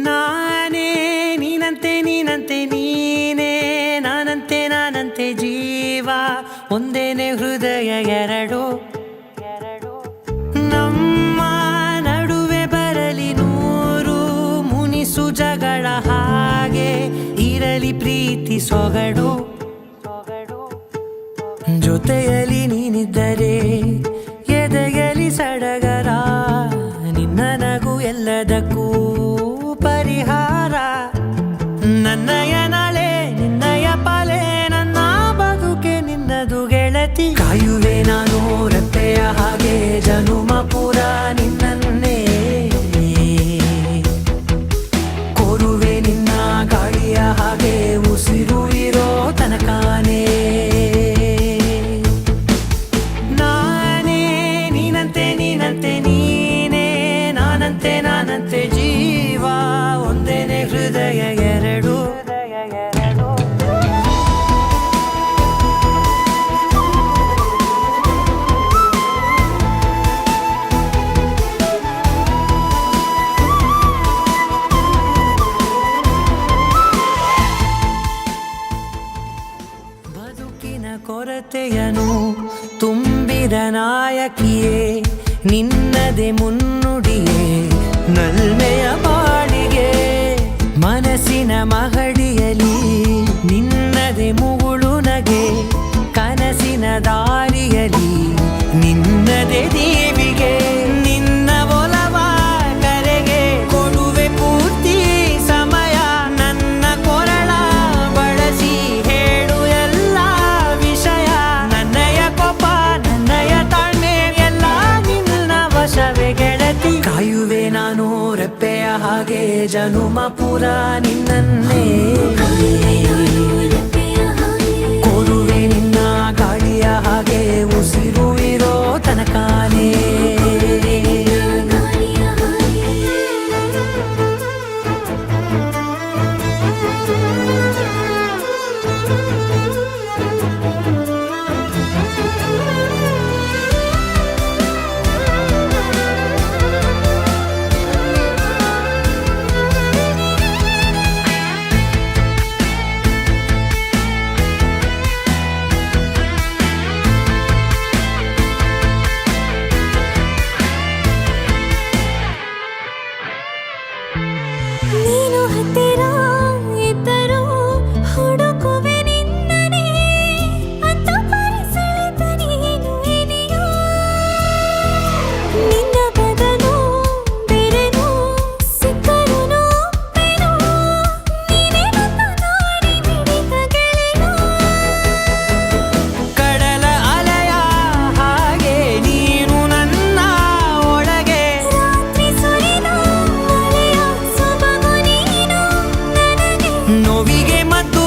ನಾನೇ ನೀನಂತೆ ನೀನಂತೆ ನೀನೇ ನಾನಂತೆ ನಾನಂತೆ ಜೀವ ಒಂದೇನೆ ಹೃದಯ ಎರಡು ನಮ್ಮ ನಡುವೆ ಬರಲಿ ನೂರು ಮುನಿಸು ಜಗಳ ಹಾಗೆ ಇರಲಿ ಪ್ರೀತಿ ಸೊಗಡು ಜೊತೆಯಲ್ಲಿ ನೀನಿದ್ದರೆ ಎದೆಯಲಿ ಸಡಗರ ನಿನ್ನ ನಗು ಎಲ್ಲದಕ್ಕೂ ಪರಿಹಾರ ನನ್ನಯ ನಾಳೆ ನಿನ್ನಯ ಪಾಲೆ ನನ್ನ ಬದುಕೆ ನಿನ್ನದು ಗೆಳತಿ ಕಾಯುವೆ ನಾನು ರೆಪ್ಪೆಯ ಹಾಗೆ ಜನುಮ ಪೂರ ನಿನ್ನನ್ನೇ ಕೋರುವೆ ನಿನ್ನ ಗಾಳಿಯ ಹಾಗೆ ಉಸಿರು ಇರೋ ತನಕಾನೇ ನಾನೇ ನೀನಂತೆ ನೀನಂತೆ ನೀನೇ ನಾನಂತೆ ನಾನಂತೆ ಜೀವ ಒಂದೇನೆ ಹೃದಯ ಎರಡು ಬದುಕಿನ ಕೊರತೆಯನು ತುಂಬಿದ ನಾಯಕಿಯೇ ನಿನ್ನದೆ ಮುನ್ನುಡಿಯೇ ನಲ್ಮೆಯ ಬಾಳಿಗೆ ಮನಸ್ಸಿನ ಮಹಡಿಯಲಿ ನಿನ್ನದೆ ಮುಗುಳು ನಗೆ ಕನಸಿನ ದಾರಿಯಲಿ ನಿನ್ನದೆ ದೇವಿಗೆ ನಿನ್ನ ಒಲವ ಕರೆಗೆ ಕೊಡುವೆ ಪೂರ್ತಿ ಸಮಯ ನನ್ನ ಕೊರಳ ಬಳಸಿ ಹೇಳು ಎಲ್ಲ ವಿಷಯ ನನ್ನಯ ಕೋಪ ನನ್ನಯ ತಾಳ್ಮೆ ಎಲ್ಲ ನಿನ್ನ ವಶವೇ ಗೆಳತಿ ಕಾಯುವೆ ನಾನು ರೆಪ್ಪೆಯ ಹಾಗೆ ಜನುಮ ಪೂರ ನಿನ್ನನ್ನೇ ಕೋರುವೆ ನಿನ್ನ ಗಾಳಿಯ ಹಾಗೆ ಉಸಿರು ಇರೋ ತನಕಾನೇ ನೀನು ಹತ್ತಿರ ಇದ್ದರೂ ಹುಡುಕುವೆ ನಿನ್ನನೇ ಅಂತ ಪರಿಸೆಳೆದ ನೀನು ಇದೆಯೋ ನಿನ್ನ ಬದಲು ಬೇರೆನೋ ಸಿಕ್ಕರೂ ನೋವೆನೋ ನೀನೇ ನನ್ನ ನಾಡಿ ಮಿಡಿದ ಗೆಳೆಯೋ ಕಡಲ ಅಲೆಯ ಹಾಗೆ ನೀನು ನನ್ನ ಒಳಗೆ ರಾತ್ರಿ ಸುರಿದ ಮಳೆಯ ಸೊಬಗು ನೀನು ನನಗೆ ನೋವಿಗೆ ಮದ್ದು